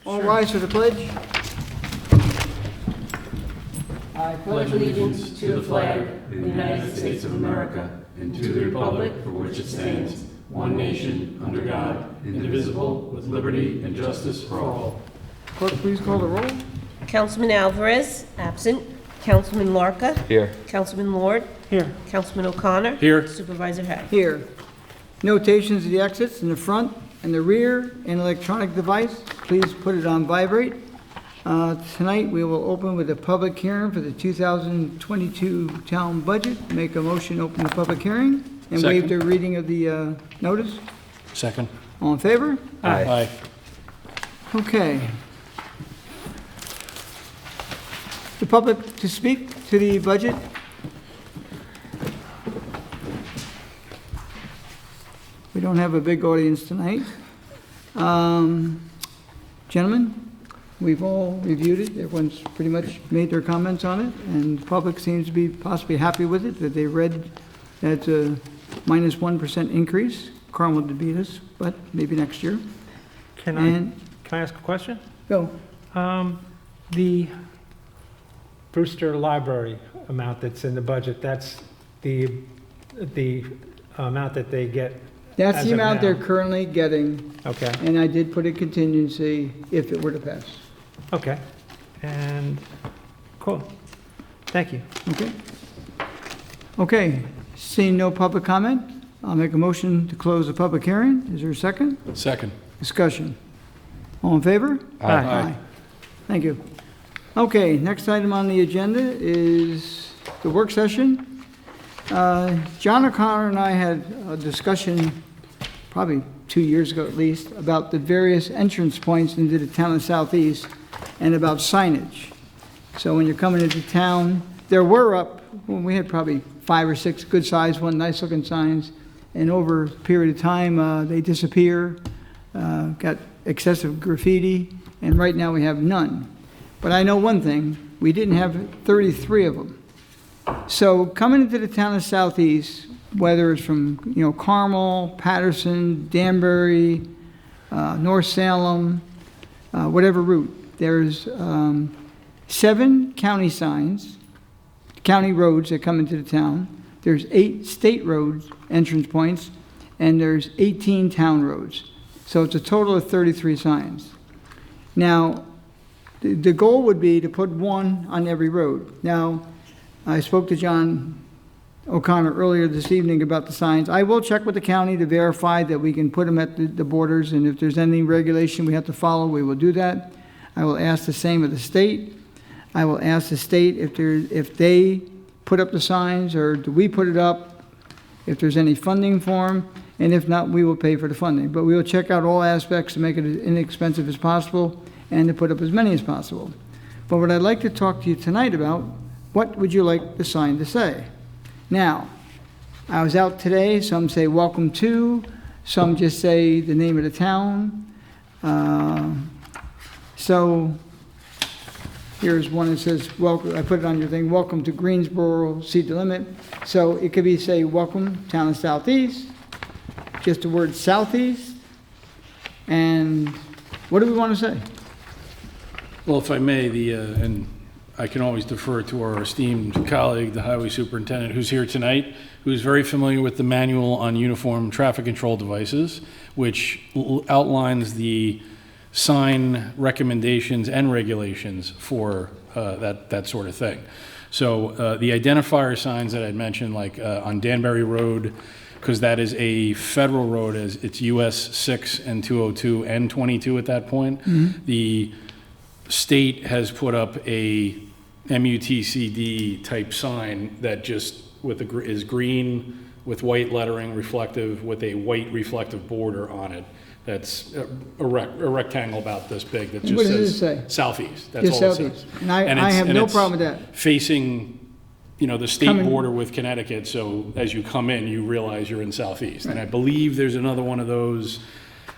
All rise for the pledge. I pledge allegiance to the flag of the United States of America and to the republic for which it stands, one nation, under God, indivisible, with liberty and justice for all. Clerk, please call the roll. Councilman Alvarez, absent. Councilman Larka. Here. Councilman Lord. Here. Councilman O'Connor. Here. Supervisor Hay. Here. Notations of the exits in the front and the rear and electronic device. Please put it on vibrate. Tonight, we will open with a public hearing for the 2022 town budget. Make a motion, to open the public hearing, and waive the reading of the notice. Second. All in favor? Aye. Okay. The public to speak to the budget? We don't have a big audience tonight. Gentlemen, we've all reviewed it. Everyone's pretty much made their comments on it, and the public seems to be possibly happy with it, that they read that it's a minus 1% increase. Carmel to beat us, but maybe next year. Can I ask a question? Go. The Brewster Library amount that's in the budget, that's the amount that they get. That's as the of amount now. they're currently getting, Okay, and I did put a contingency if it were to pass. okay. And, cool. Thank you. Okay? Okay, seeing no public comment, I'll make a motion to close the public hearing. Is there a second? Second. Discussion. All in favor? Aye. Thank you. Okay, next item on the agenda is the work session. John O'Connor and I had a discussion, probably 2 years ago at least, about the various entrance points into the town of Southeast and about signage. So when you're coming into town, there were we had probably 5 or 6 good-sized, nice-looking signs, and over a period of time, they disappear, got excessive graffiti, and right now we have none. But I know one thing, we didn't have 33 of them. So coming into the town of Southeast, whether it's from, Carmel, Patterson, Danbury, North Salem, whatever route, there's 7 county signs, county roads that come into the town. There's 8 state roads, entrance points, and there's 18 town roads. So it's a total of 33 signs. Now, the goal would be to put 1 on every road. Now, I spoke to John O'Connor earlier this evening about the signs. I will check with the county to verify that we can put them at the borders, and if there's any regulation we have to follow, we will do that. I will ask the same of the state. I will ask the state if they put up the signs, or do we put it up, if there's any funding for them, and if not, we will pay for the funding. But we will check out all aspects to make it as inexpensive as possible and to put up as many as possible. But what I'd like to talk to you tonight about, what would you like the sign to say? Now, I was out today, some say welcome to, some just say the name of the town. So here's one that says, welcome, I put it on your thing, welcome to Greensboro, seat the limit. So it could be, say, welcome, town of Southeast, just the word Southeast, and what do we want to say? Well, if I may, and I can always defer to our esteemed colleague, the highway superintendent, who's here tonight, who's very familiar with the manual on uniform traffic control devices, which outlines the sign recommendations and regulations for that sort of thing. So the identifier signs that I'd mentioned, like on Danbury Road, because that is a federal road, as it's US 6 and 202 and 22 at that point. Mm-hmm. The state has put up a MUTCD type sign that just is green with white lettering, reflective, with a white reflective border on it. That's a rectangle about this big that just What does it says say? Southeast. That's Just all it Southeast. says. And I have no problem with that. Facing, the state Coming- border with Connecticut, so as you come in, you realize you're in Southeast. And I believe there's another one of those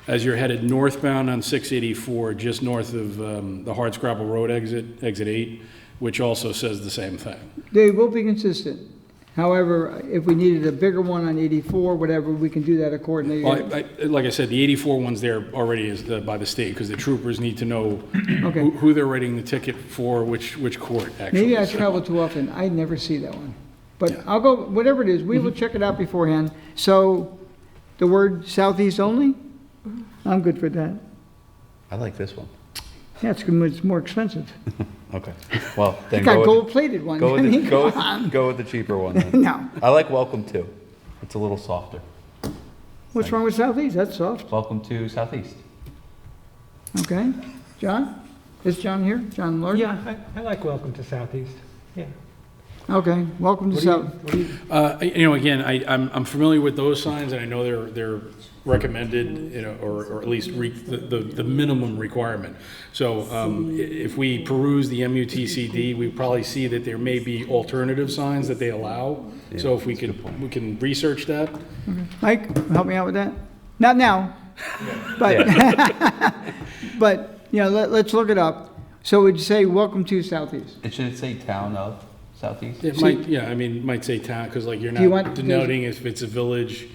as you're headed northbound on 684, just north of the Hardscrabble Road exit 8, which also says the same thing. They will be consistent. However, if we needed a bigger one on 84, whatever, we can do that accordingly. Well, like I said, the 84 one's there already is by the state, because the troopers need to know Okay. who they're writing the ticket for, which court, actually. Maybe I So- travel too often, I never see that one. But Yeah. Mm-hmm. I'll go, whatever it is, we will check it out beforehand. So, the word southeast only? I'm good for that. I like this one. Yeah, it's more expensive. Okay. Well, You then got go with, gold-plated ones. go I with, mean, the, go, come on. with, go with the cheaper one then. No. I like Welcome to. It's a little softer. What's wrong with southeast? That's soft. Welcome to Southeast. Okay. John? Is John here? John Lord? Yeah, I like Welcome to Southeast. Yeah. Okay, welcome to What do you- South. what do you- You know, again, I'm familiar with those signs, and I know they're recommended, you know, or at least the minimum requirement. So if we peruse the MUTCD, we probably see that there may be alternative signs that they allow. So if we can research that. Mike, help me out with that? Not now, but, but, you know, let's look it up. So would you say, welcome to Southeast? It should say Town of Southeast. It might, yeah, I mean, it might say town, because like you're Do you not want- denoting if it's a village.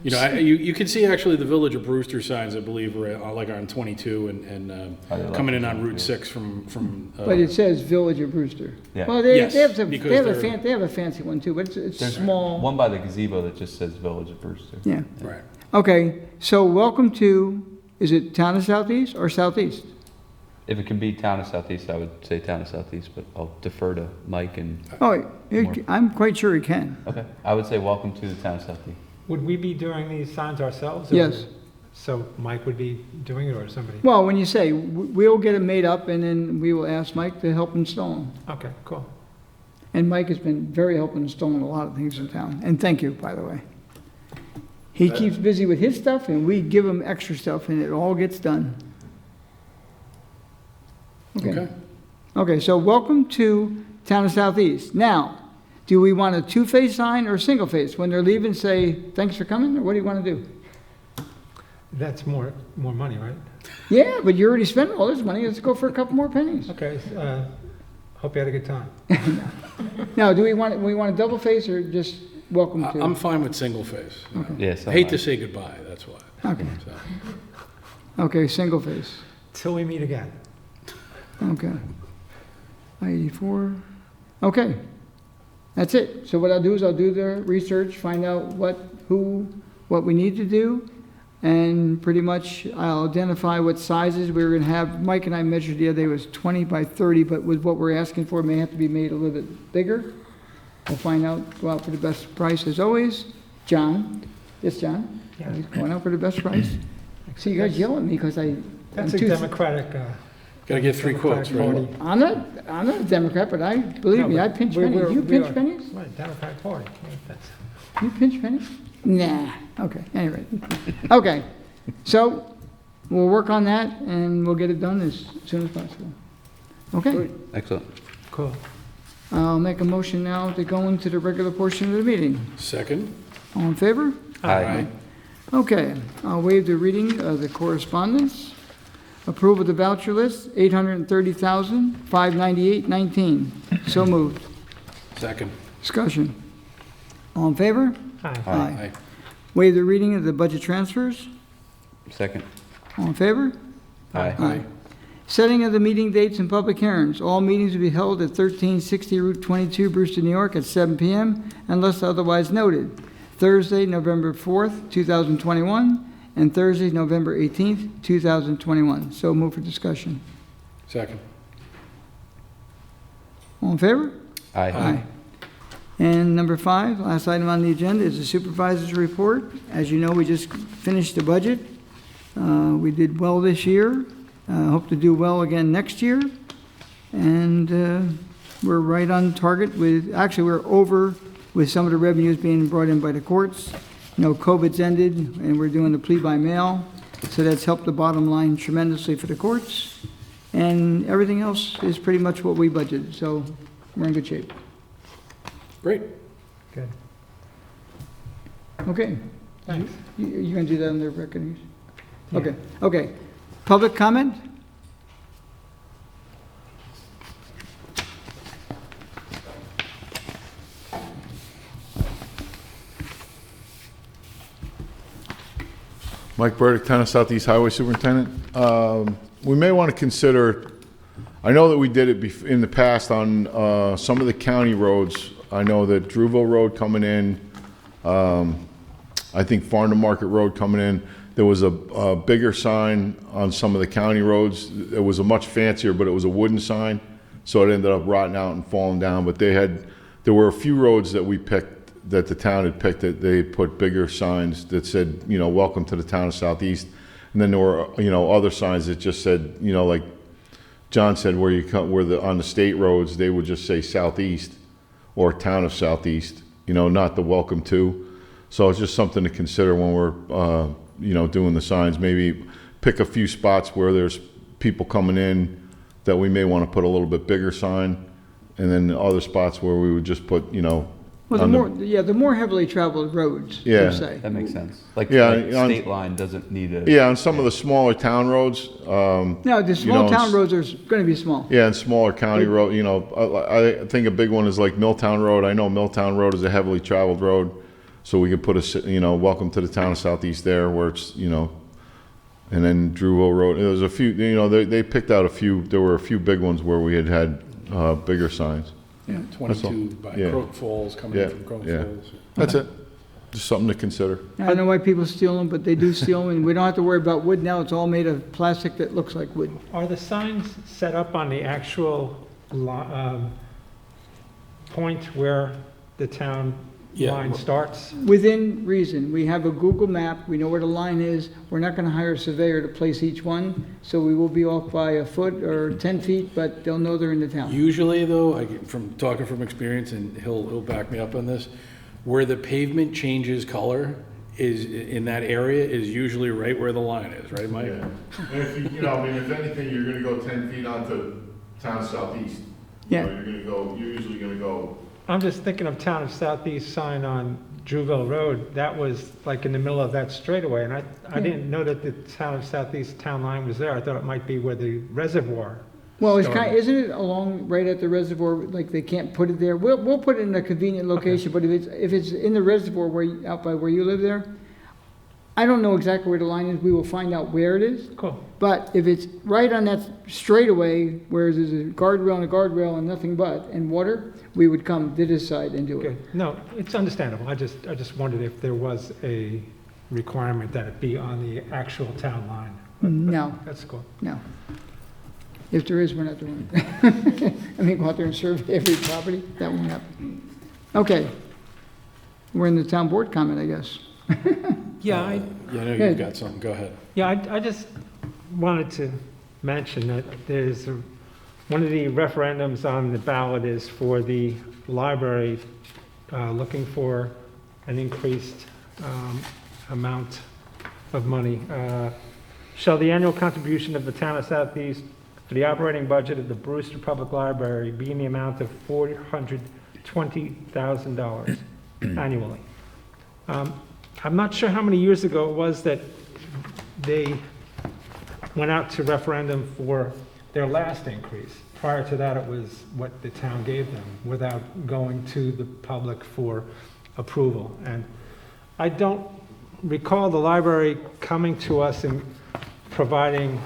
You know, you can see actually the Village of Brewster signs, I believe, are like on 22 and I love coming in that on too. Route 6 from. But it says Village of Brewster. Yeah. Well, they Yes, have some, because they have they're- they have a fancy one too, but it's There's small. one by the gazebo that just says Village of Brewster. Yeah. Right. Okay, so welcome to, is it Town of Southeast or Southeast? If it can be Town of Southeast, I would say Town of Southeast, but I'll defer to Mike and, Oh, More. I'm quite sure it can. okay. I would say Welcome to the Town of Southeast. Would we be doing these signs ourselves? or- Yes. So Mike would be doing it or somebody? Well, when you say, we'll get them made up and then we will ask Mike to help install them. Okay, cool. And Mike has been very helpful in installing a lot of things in town. And thank you, by the way. He keeps busy with his stuff and we give him extra stuff and it all gets done. Okay. Okay, so welcome to Town of Southeast. Now, do we want a two-face sign or a single-face? When they're leaving, say, thanks for coming, or what do you want to do? That's more money, right? Yeah, but you already spent all this money, let's go for a couple more pennies. Okay, hope you had a good time. Now, do we want a double face or just welcome to? I'm fine with single face. Yes. I hate to say goodbye, that's why. Okay, So, okay, single face. Till we meet again. Okay. I-84, okay. That's it. So what I'll do is I'll do the research, find out what we need to do, and pretty much I'll identify what sizes we're gonna have. Mike and I measured the other day, was 20 by 30, but with what we're asking for, it may have to be made a little bit bigger. We'll find out, go out for the best price as always. John, yes, John? Yeah. Going out for the best price? See, you guys yell at me because That's a I'm too- Democratic. Gotta get three quotes, Democratic right? Party. I'm not a Democrat, but believe me, I pinch We- pennies. You we pinch are- pennies? Right, Democratic Party. Yeah, that's- You pinch pennies? Nah. Okay, anyway. Okay, so we'll work on that and we'll get it done as soon as possible. Okay, Excellent. Cool. I'll make a motion now to go into the regular portion of the meeting. Second? All in favor? Aye. Okay, I'll waive the reading of the correspondence. Approve of the voucher list, $830,598.19. So moved. Second. Discussion. All in favor? Aye. Aye. Waive the reading of the budget transfers. Second. All in favor? Aye. Setting of the meeting dates and public hearings. All meetings will be held at 1360 Route 22, Brewster, New York, at 7 p.m. unless otherwise noted. Thursday, November 4th, 2021, and Thursday, November 18th, 2021. So move for discussion. Second. All in favor? Aye. And number 5, last item on the agenda is the supervisor's report. As you know, we just finished the budget. We did well this year. Hope to do well again next year. And we're right on target with, actually, we're over with some of the revenues being brought in by the courts. You know, COVID's ended, and we're doing the plea by mail, so that's helped the bottom line tremendously for the courts. And everything else is pretty much what we budgeted, so we're in good shape. Great. Good. Okay. Thanks. You're going to do that on the record? Yeah. Okay, okay. Public comment? Mike Burdick, Town of Southeast Highway Superintendent. We may want to consider, I know that we did it in the past on some of the county roads. I know that Drewville Road coming in, I think Farm to Market Road coming in, there was a bigger sign on some of the county roads. It was a much fancier, but it was a wooden sign, so it ended up rotting out and falling down. But there were a few roads that we picked, that the town had picked, that they put bigger signs that said, you know, welcome to the town of Southeast. And then there were, you know, other signs that just said, you know, like John said, on the state roads, they would just say Southeast or town of Southeast, you know, not the welcome to. So it's just something to consider when we're, you know, doing the signs. Maybe pick a few spots where there's people coming in that we may want to put a little bit bigger sign, and then other spots where we would just put, you know, Well, the more heavily traveled roads, Yeah. per se. That makes sense. Like, Yeah, like on- state line doesn't need a. yeah, on some of the smaller town roads, No, the small know, town it's- roads are going to be small. yeah, and smaller county road, you know, I think a big one is like Milltown Road. I know Milltown Road is a heavily traveled road, so we could put you know, welcome to the town of Southeast there, where it's, you know, and then Drewville Road. There was a few, you know, they picked out a few, there were a few big ones where we had bigger signs. Yeah, 22 by Yeah. Croak Falls, coming Yeah, in from Croak yeah. Falls. That's it. Just something to consider. I don't know why people steal them, but they do steal them, and we don't have to worry about wood now. It's all made of plastic that looks like wood. Are the signs set up on the actual point where the town Yeah. line starts? Within reason, we have a Google map, we know where the line is. We're not gonna hire a surveyor to place each one, so we will be off by a foot or 10 feet, but they'll know they're in the town. Usually, though, from talking from experience, and he'll back me up on this, where the pavement changes color is, in that area, is usually right where the line is, right, Mike? And if you know, I mean, if anything, you're gonna go 10 feet onto town southeast. Yeah. You're usually gonna go. I'm just thinking of Town of Southeast sign on Drewville Road. That was like in the middle of that straightaway, and I didn't know that the Town of Southeast town line was there. I thought it might be where the reservoir. Well, it's started. isn't it along, right at the reservoir, like they can't put it there? We'll put it in a convenient location, but if it's in the reservoir out by where you live there, I don't know exactly where the line is. We will find out where it is. Cool. But if it's right on that straightaway, where there's a guardrail and nothing but, and water, we would come to this side and do it. Good. No, it's understandable. I just wondered if there was a requirement that it be on the actual town line. No, That's cool. no. If there is, we're not doing it. I mean, go out there and survey every property, that won't happen. Okay. We're in the town board comment, I guess. Yeah, Yeah, I know Good. you've got something, go ahead. Yeah, I just wanted to mention that one of the referendums on the ballot is for the library, looking for an increased amount of money. Shall the annual contribution of the town of Southeast for the operating budget of the Brewster Public Library be in the amount of $420,000 annually? I'm not sure how many years ago it was that they went out to referendum for their last increase. Prior to that, it was what the town gave them without going to the public for approval. And I don't recall the library coming to us and providing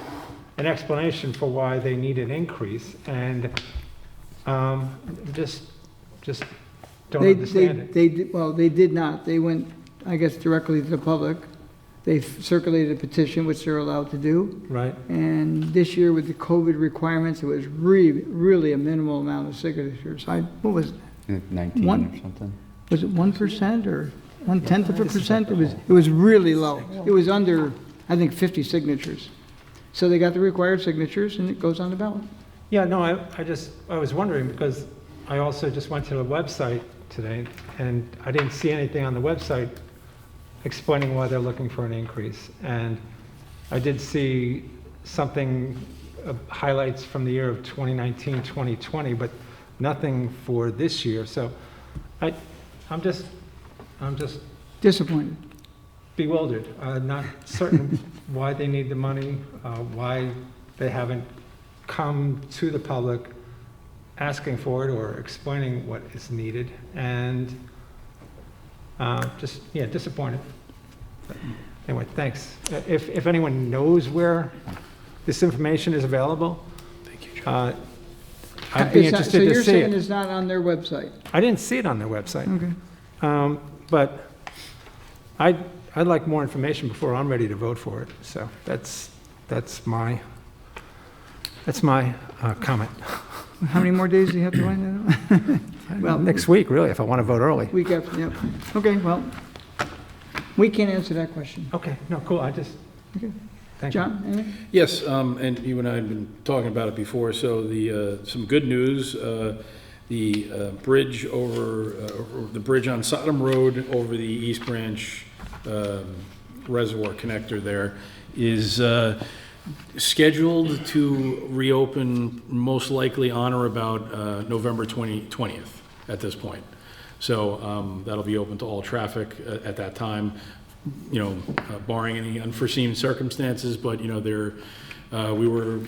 an explanation for why they need an increase, and just don't understand it. Well, they did not. They went, I guess, directly to the public. They circulated a petition, which they're allowed to do. Right? And this year with the COVID requirements, it was really a minimal amount of signatures. What was it? 19 One- or something. Was it 1% or 0.1%? It was really low. It was under, I think, 50 signatures. So they got the required signatures and it goes on the ballot. Yeah, no, I was wondering, because I also just went to the website today, and I didn't see anything on the website explaining why they're looking for an increase. And I did see something, highlights from the year of 2019, 2020, but nothing for this year. So I'm just Disappointed. bewildered, not certain why they need the money, why they haven't come to the public asking for it or explaining what is needed, and disappointed. Anyway, thanks. If anyone knows where this information is available, Thank you, John. I'd be It's not- interested to So you're see saying it. it's not on their website? I didn't see it on their website. Okay. But I'd like more information before I'm ready to vote for it. So that's my comment. How many more days do you have to find that out? Well, next week, really, if I want to vote early. Week after, yep. Okay, well, we can't answer that question. Okay, no, cool, I just, Okay. thank you. John, anything? Yes, and you and I have been talking about it before, so some good news, the bridge the bridge on Sodom Road over the East Branch Reservoir connector there is scheduled to reopen most likely on or about November 20th at this point. So that'll be open to all traffic at that time, barring any unforeseen circumstances, but, we were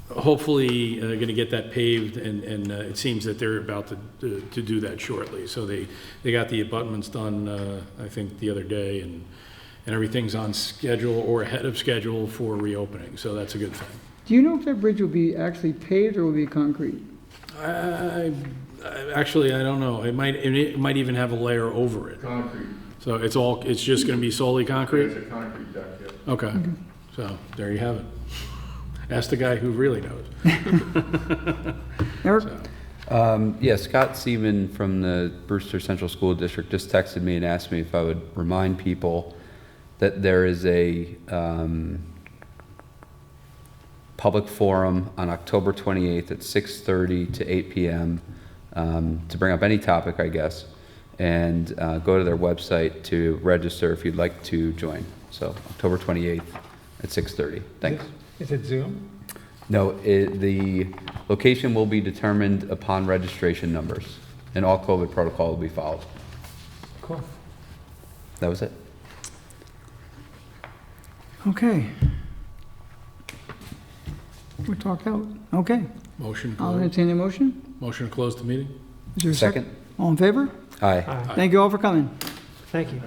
hopefully going to get that paved, and it seems that they're about to do that shortly. So they got the abutments done, I think, the other day, and everything's on schedule or ahead of schedule for reopening, so that's a good thing. Do you know if that bridge will be actually paved or will be concrete? Actually, I don't know. It might even have a layer over it. Concrete. So it's just going to be solely concrete? a concrete deck, yeah. Okay, so there you have it. Ask the guy who really knows. Eric? Yeah, Scott Seaman from the Brewster Central School District just texted me and asked me if I would remind people that there is a public forum on October 28th at 6:30 to 8 p.m. To bring up any topic, I guess, and go to their website to register if you'd like to join. So October 28th at 6:30. Thanks. Is it Zoom? No, the location will be determined upon registration numbers, and all COVID protocol will be followed. Cool. That was it. Okay. We'll talk out. Okay. Motion to I'll close. entertain a motion. Motion to close the meeting? Is there a Second? All in favor? Aye. Aye. Thank you all for coming. Thank you.